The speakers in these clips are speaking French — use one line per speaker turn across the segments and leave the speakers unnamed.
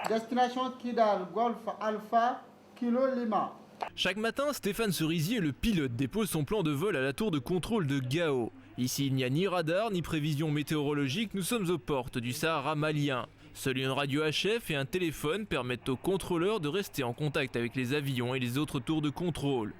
Destination Kidal, Golf Alpha, Kilo Lima.
Chaque matin, Stéphane Cerisier, le pilote, dépose son plan de vol à la tour de contrôle de Gao. Ici, il n'y a ni radar, ni prévision météorologique, nous sommes aux portes du Sahara malien. Seule une radio HF et un téléphone permettent aux contrôleurs de rester en contact avec les avions et les autres tours de contrôle.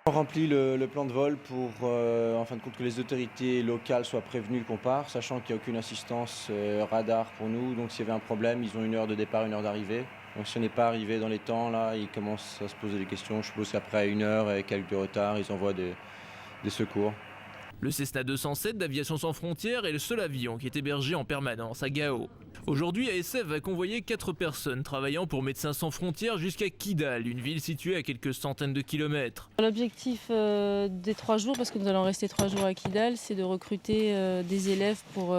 On remplit le plan de vol pour, en fin de compte, que les autorités locales soient prévenues qu'on part, sachant qu'il n'y a aucune assistance radar pour nous. Donc s'il y avait un problème, ils ont 1 heure de départ, 1 heure d'arrivée. Donc si on n'est pas arrivé dans les temps, là, ils commencent à se poser des questions. Je suppose qu'après 1 heure et quelques retards, ils envoient des secours.
Le Cessna 207 d'Aviation Sans Frontières est le seul avion qui est hébergé en permanence à Gao. Aujourd'hui, ASF va convoyer 4 personnes travaillant pour Médecins Sans Frontières jusqu'à Kidal, une ville située à quelques centaines de kilomètres.
L'objectif des 3 jours, parce que nous allons rester 3 jours à Kidal, c'est de recruter des élèves pour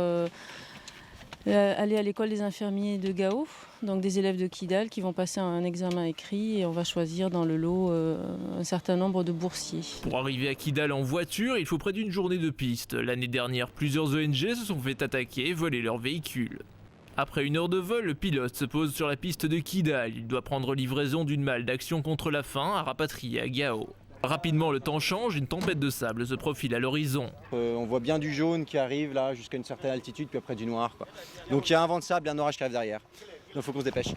aller à l'école des infirmiers de Gao, donc des élèves de Kidal qui vont passer un examen écrit et on va choisir dans le lot un certain nombre de boursiers.
Pour arriver à Kidal en voiture, il faut près d'une journée de piste. L'année dernière, plusieurs ONG se sont fait attaquer et voler leurs véhicules. Après 1 heure de vol, le pilote se pose sur la piste de Kidal. Il doit prendre livraison d'une malle d'action contre la faim à rapatrier à Gao. Rapidement, le temps change, une tempête de sable se profile à l'horizon.
On voit bien du jaune qui arrive là jusqu'à une certaine altitude, puis après du noir, quoi. Donc il y a un vent de sable et un orage qui arrive derrière. Donc il faut qu'on se dépêche.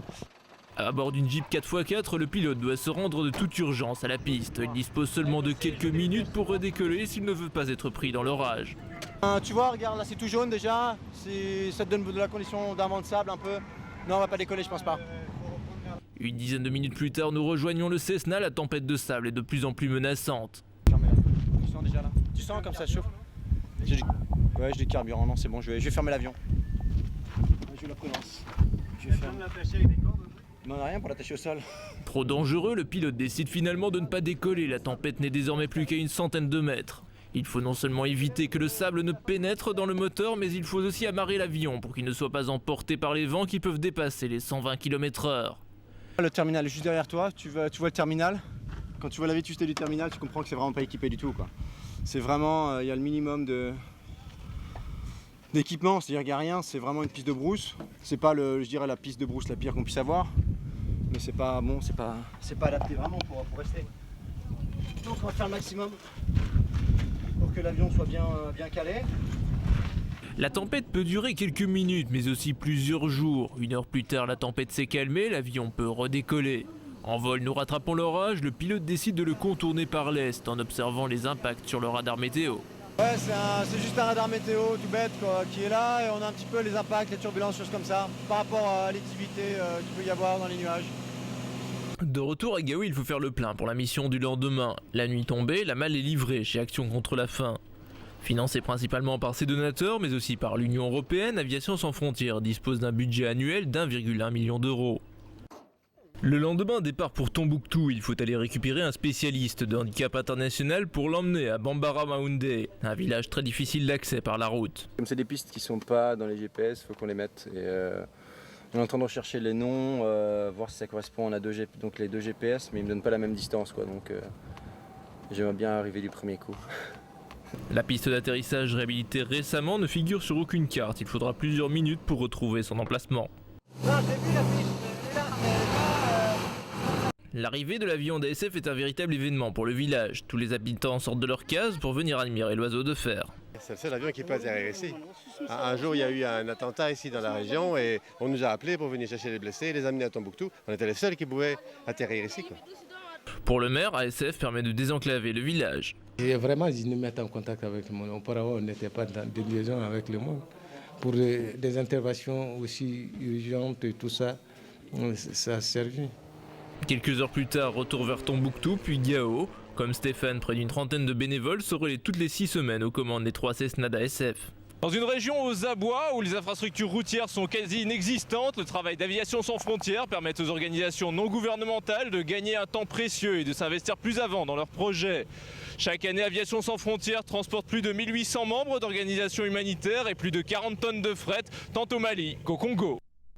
À bord d'une Jeep 4x4, le pilote doit se rendre de toute urgence à la piste. Il dispose seulement de quelques minutes pour redécoller s'il ne veut pas être pris dans l'orage.
Tu vois, regarde, là c'est tout jaune déjà. Ça te donne de la condition d'un vent de sable un peu. Non, on va pas décoller, je pense pas.
Une dizaine de minutes plus tard, nous rejoignons le Cessna. La tempête de sable est de plus en plus menaçante.
Tu sens déjà là? Tu sens comme ça chauffe? Ouais, j'ai du carburant, non c'est bon, je vais fermer l'avion. Je la prudence.
l'attacher avec des cordes?
Non, on n'a rien pour l'attacher au sol.
Trop dangereux, le pilote décide finalement de ne pas décoller. La tempête n'est désormais plus qu'à une centaine de mètres. Il faut non seulement éviter que le sable ne pénètre dans le moteur, mais il faut aussi amarrer l'avion pour qu'il ne soit pas emporté par les vents qui peuvent dépasser les 120 km/h.
Le terminal est juste derrière toi, tu vois le terminal. Quand tu vois la vétusté du terminal, tu comprends que c'est vraiment pas équipé du tout, quoi. C'est vraiment, il y a le minimum d'équipement, c'est-à-dire qu'il n'y a rien, c'est vraiment une piste de brousse. C'est pas, je dirais, la piste de brousse la pire qu'on puisse avoir, mais c'est pas bon, c'est pas adapté vraiment pour rester. Donc on va faire le maximum pour que l'avion soit bien calé.
La tempête peut durer quelques minutes, mais aussi plusieurs jours. 1 heure plus tard, la tempête s'est calmée, l'avion peut redécoller. En vol, nous rattrapons l'orage, le pilote décide de le contourner par l'est en observant les impacts sur le radar météo.
Ouais, c'est juste un radar météo tout bête quoi, qui est là et on a un petit peu les impacts, les turbulences, choses comme ça, par rapport à l'activité qu'il peut y avoir dans les nuages.
De retour à Gao, il faut faire le plein pour la mission du lendemain. La nuit tombée, la malle est livrée chez Action contre la faim. Financée principalement par ses donateurs, mais aussi par l'Union européenne, Aviation Sans Frontières dispose d'un budget annuel d'1,1 million d'euros. Le lendemain, départ pour Tombouctou, il faut aller récupérer un spécialiste de handicap international pour l'emmener à Bambara Maoundé, un village très difficile d'accès par la route.
Comme c'est des pistes qui ne sont pas dans les GPS, il faut qu'on les mette. Et, on est en train de rechercher les noms, voir si ça correspond. On a donc les 2 GPS, mais ils ne me donnent pas la même distance, quoi, donc j'aimerais bien arriver du premier coup.
La piste d'atterrissage réhabilitée récemment ne figure sur aucune carte. Il faudra plusieurs minutes pour retrouver son emplacement. L'arrivée de l'avion d'ASF est un véritable événement pour le village. Tous les habitants sortent de leur case pour venir admirer l'oiseau de fer.
C'est le seul avion qui peut atterrir ici. Un jour, il y a eu un attentat ici dans la région et on nous a appelés pour venir chercher les blessés et les amener à Tombouctou. On était les seuls qui pouvaient atterrir ici, quoi.
Pour le maire, ASF permet de désenclaver le village.
Et vraiment, ils nous mettent en contact avec le monde. Auparavant, on n'était pas dans des liaisons avec le monde. Pour des interventions aussi urgentes et tout ça, ça a servi.
Quelques heures plus tard, retour vers Tombouctou, puis Gao. Comme Stéphane, près d'une trentaine de bénévoles se relaient toutes les 6 semaines aux commandes des 3 Cessna d'ASF. Dans une région aux abois où les infrastructures routières sont quasi inexistantes, le travail d'Aviation Sans Frontières permet aux organisations non gouvernementales de gagner un temps précieux et de s'investir plus avant dans leurs projets. Chaque année, Aviation Sans Frontières transporte plus de 1800 membres d'organisations humanitaires et plus de 40 tonnes de fret, tant au Mali qu'au Congo.